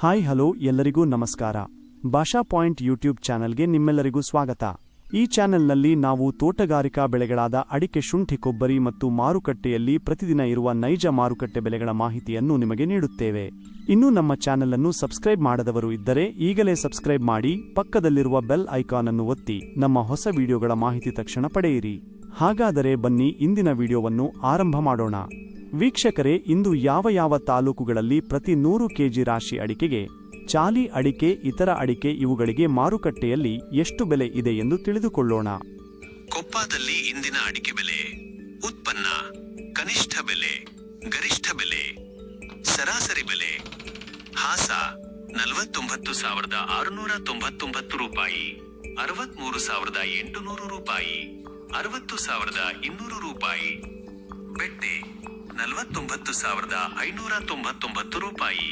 Hi hello ಎಲ್ಲರಿಗೂ ನಮಸ್ಕಾರ. ಭಾಷಾ ಪಾಯಿಂಟ್ ಯೂಟ್ಯೂಬ್ ಚಾನೆಲ್ಗೆ ನಿಮ್ಮೆಲ್ಲರಿಗೂ ಸ್ವಾಗತ. ಈ ಚಾನೆಲ್ನಲ್ಲಿ ನಾವು ತೋಟಗಾರಿಕಾ ಬೆಳೆಗಳಾದ ಅಡಿಕೆ, ಶುಂಠಿ, ಕೊಬ್ಬರಿ ಮತ್ತು ಮಾರುಕಟ್ಟೆಯಲ್ಲಿ ಪ್ರತಿದಿನ ಇರುವ ನೈಜ ಮಾರುಕಟ್ಟೆ ಬೆಲೆಗಳ ಮಾಹಿತಿಯನ್ನು ನಿಮಗೆ ನೀಡುತ್ತೇವೆ. ಇನ್ನೂ ನಮ್ಮ ಚಾನೆಲ್ ಅನ್ನು ಸಬ್ಸ್ಕ್ರೈಬ್ ಮಾಡದವರು ಇದ್ದರೆ ಈಗಲೇ ಸಬ್ಸ್ಕ್ರೈಬ್ ಮಾಡಿ, ಪಕ್ಕದಲ್ಲಿರುವ ಬೆಲ್ ಐಕಾನ್ ಅನ್ನು ಒತ್ತಿ ನಮ್ಮ ಹೊಸ ವಿಡಿಯೋಗಳ ಮಾಹಿತಿ ತಕ್ಷಣ ಪಡೆಯಿರಿ. ಹಾಗಾದರೆ ಬನ್ನಿ ಇಂದಿನ ವಿಡಿಯೋವನ್ನು ಆರಂಭ ಮಾಡೋಣ. ವೀಕ್ಷಕರೇ, ಇಂದು ಯಾವ ತಾಲೂಕುಗಳಲ್ಲಿ ಪ್ರತಿ 100 ಕೆಜಿ ರಾಶಿ ಅಡಿಕೆಗೆ, ಚಾಲಿ ಅಡಿಕೆ, ಇತರ ಅಡಿಕೆ ಇವುಗಳಿಗೆ ಮಾರುಕಟ್ಟೆಯಲ್ಲಿ ಎಷ್ಟು ಬೆಲೆ ಇದೆ ಎಂದು ತಿಳಿದುಕೊಳ್ಳೋಣ. ಕೊಪ್ಪದಲ್ಲಿ ಇಂದಿನ ಅಡಿಕೆ ಬೆಲೆ, ಉತ್ಪನ್ನ, ಕನಿಷ್ಠ ಬೆಲೆ, ಗರಿಷ್ಠ ಬೆಲೆ, ಸರಾಸರಿ ಬೆಲೆ. ಹಾಸ 49,699 ರೂಪಾಯಿ, 63,800 ರೂಪಾಯಿ, 60,200 ರೂಪಾಯಿ. ಬೆಟ್ಟೆ 49,599 ರೂಪಾಯಿ,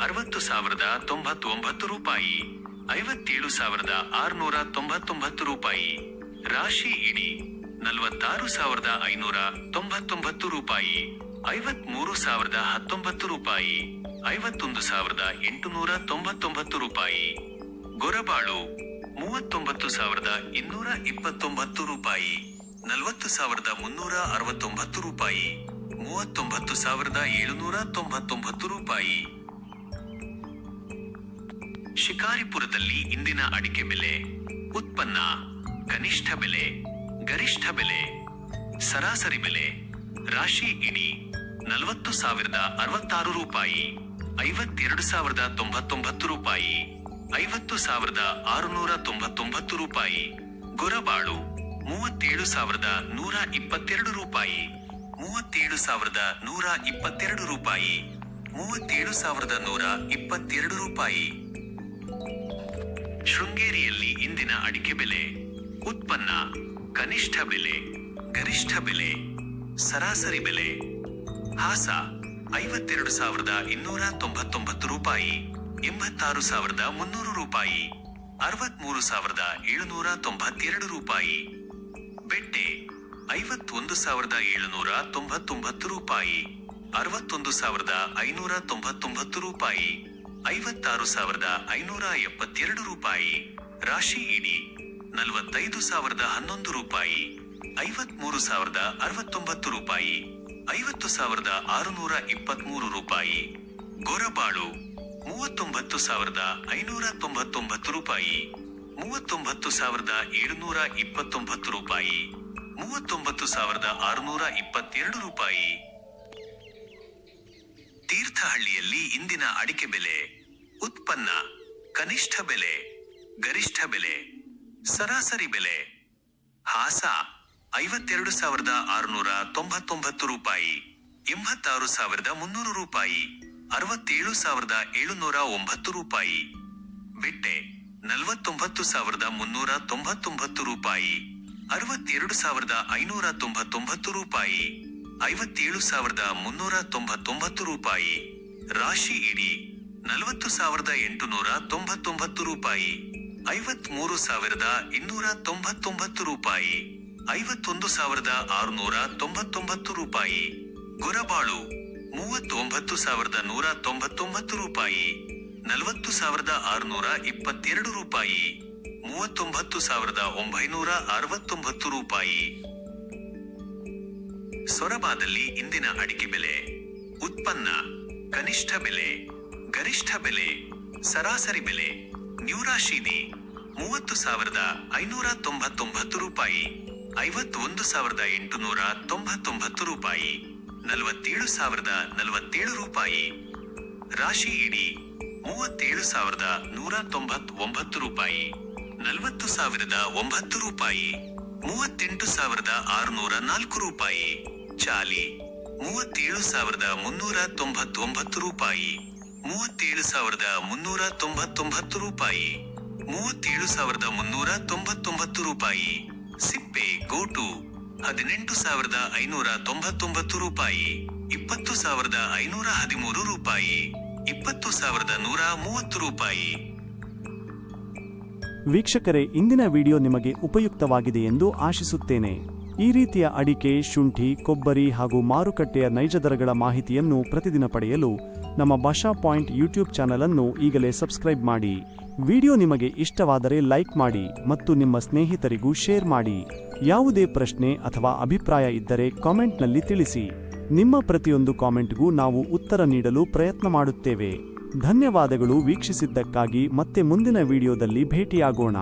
60,099 ರೂಪಾಯಿ, 57,699 ರೂಪಾಯಿ. ರಾಶಿ ಇಡಿ 46,599 ರೂಪಾಯಿ, 53,019 ರೂಪಾಯಿ, 51,899 ರೂಪಾಯಿ. ಗೊರಬಾಳು 39,229 ರೂಪಾಯಿ, 40,369 ರೂಪಾಯಿ, 39,799 ರೂಪಾಯಿ. ಶಿಕಾರಿಪುರದಲ್ಲಿ ಇಂದಿನ ಅಡಿಕೆ ಬೆಲೆ, ಉತ್ಪನ್ನ, ಕನಿಷ್ಠ ಬೆಲೆ, ಗರಿಷ್ಠ ಬೆಲೆ, ಸರಾಸರಿ ಬೆಲೆ. ರಾಶಿ ಇಡಿ 40,066 ರೂಪಾಯಿ, 52,099 ರೂಪಾಯಿ, 50,699 ರೂಪಾಯಿ. ಗೊರಬಾಳು 37,122 ರೂಪಾಯಿ, 37,122 ರೂಪಾಯಿ, 37,122 ರೂಪಾಯಿ. ಶೃಂಗೇರಿಯಲ್ಲಿ ಇಂದಿನ ಅಡಿಕೆ ಬೆಲೆ, ಉತ್ಪನ್ನ, ಕನಿಷ್ಠ ಬೆಲೆ, ಗರಿಷ್ಠ ಬೆಲೆ, ಸರಾಸರಿ ಬೆಲೆ. ಹಾಸ 52,299 ರೂಪಾಯಿ, 86,300 ರೂಪಾಯಿ, 63,792 ರೂಪಾಯಿ. ಬೆಟ್ಟೆ 51,799 ರೂಪಾಯಿ, 61,599 ರೂಪಾಯಿ, 56,572 ರೂಪಾಯಿ. ರಾಶಿ ಇಡಿ 45,011 ರೂಪಾಯಿ, 53,069 ರೂಪಾಯಿ, 50,623 ರೂಪಾಯಿ. ಗೊರಬಾಳು 39,599 ರೂಪಾಯಿ, 39,729 ರೂಪಾಯಿ, 39,622 ರೂಪಾಯಿ. ತೀರ್ಥಹಳ್ಳಿಯಲ್ಲಿ ಇಂದಿನ ಅಡಿಕೆ ಬೆಲೆ, ಉತ್ಪನ್ನ, ಕನಿಷ್ಠ ಬೆಲೆ, ಗರಿಷ್ಠ ಬೆಲೆ, ಸರಾಸರಿ ಬೆಲೆ. ಹಾಸ 52,699 ರೂಪಾಯಿ, 86,300 ರೂಪಾಯಿ, 67,709 ರೂಪಾಯಿ. ಬೆಟ್ಟೆ 49,399 ರೂಪಾಯಿ, 62,599 ರೂಪಾಯಿ, 57,399 ರೂಪಾಯಿ. ರಾಶಿ ಇಡಿ 40,899 ರೂಪಾಯಿ, 53,299 ರೂಪಾಯಿ, 51,699 ರೂಪಾಯಿ. ಗೊರಬಾಳು 39,199 ರೂಪಾಯಿ, 40,622 ರೂಪಾಯಿ, 39,969 ರೂಪಾಯಿ. ಸೊರಬದಲ್ಲಿ ಇಂದಿನ ಅಡಿಕೆ ಬೆಲೆ, ಉತ್ಪನ್ನ, ಕನಿಷ್ಠ ಬೆಲೆ, ಗರಿಷ್ಠ ಬೆಲೆ, ಸರಾಸರಿ ಬೆಲೆ. ನ್ಯೂರಾಶಿನಿ 30,599 ರೂಪಾಯಿ, 51,899 ರೂಪಾಯಿ, 47,047 ರೂಪಾಯಿ. ರಾಶಿ ಇಡಿ 37,199 ರೂಪಾಯಿ, 40,009 ರೂಪಾಯಿ, 38,604 ರೂಪಾಯಿ. ಚಾಲಿ 37,399 ರೂಪಾಯಿ, 37,399 ರೂಪಾಯಿ, 37,399 ರೂಪಾಯಿ. ಸಿಪ್ಪೆ ಗೋಟು 18,599 ರೂಪಾಯಿ, 20,513 ರೂಪಾಯಿ, 20,130 ರೂಪಾಯಿ. ವೀಕ್ಷಕರೇ, ಇಂದಿನ ವಿಡಿಯೋ ನಿಮಗೆ ಉಪಯುಕ್ತವಾಗಿದೆ ಎಂದು ಆಶಿಸುತ್ತೇನೆ. ಈ ರೀತಿಯ ಅಡಿಕೆ, ಶುಂಠಿ, ಕೊಬ್ಬರಿ ಹಾಗೂ ಮಾರುಕಟ್ಟೆಯ ನೈಜ ದರಗಳ ಮಾಹಿತಿಯನ್ನು ಪ್ರತಿದಿನ ಪಡೆಯಲು ನಮ್ಮ ಭಾಷಾ ಪಾಯಿಂಟ್ ಯೂಟ್ಯೂಬ್ ಚಾನಲ್ ಅನ್ನು ಈಗಲೇ ಸಬ್ಸ್ಕ್ರೈಬ್ ಮಾಡಿ. ವಿಡಿಯೋ ನಿಮಗೆ ಇಷ್ಟವಾದರೆ ಲೈಕ್ ಮಾಡಿ ಮತ್ತು ನಿಮ್ಮ ಸ್ನೇಹಿತರಿಗೂ ಶೇರ್ ಮಾಡಿ. ಯಾವುದೇ ಪ್ರಶ್ನೆ ಅಥವಾ ಅಭಿಪ್ರಾಯ ಇದ್ದರೆ ಕಾಮೆಂಟ್ನಲ್ಲಿ ತಿಳಿಸಿ. ನಿಮ್ಮ ಪ್ರತಿಯೊಂದು ಕಾಮೆಂಟ್ಗೂ ನಾವು ಉತ್ತರ ನೀಡಲು ಪ್ರಯತ್ನ ಮಾಡುತ್ತೇವೆ. ಧನ್ಯವಾದಗಳು ವೀಕ್ಷಿಸಿದ್ದಕ್ಕಾಗಿ. ಮತ್ತೆ ಮುಂದಿನ ವಿಡಿಯೋದಲ್ಲಿ ಭೇಟಿಯಾಗೋಣ.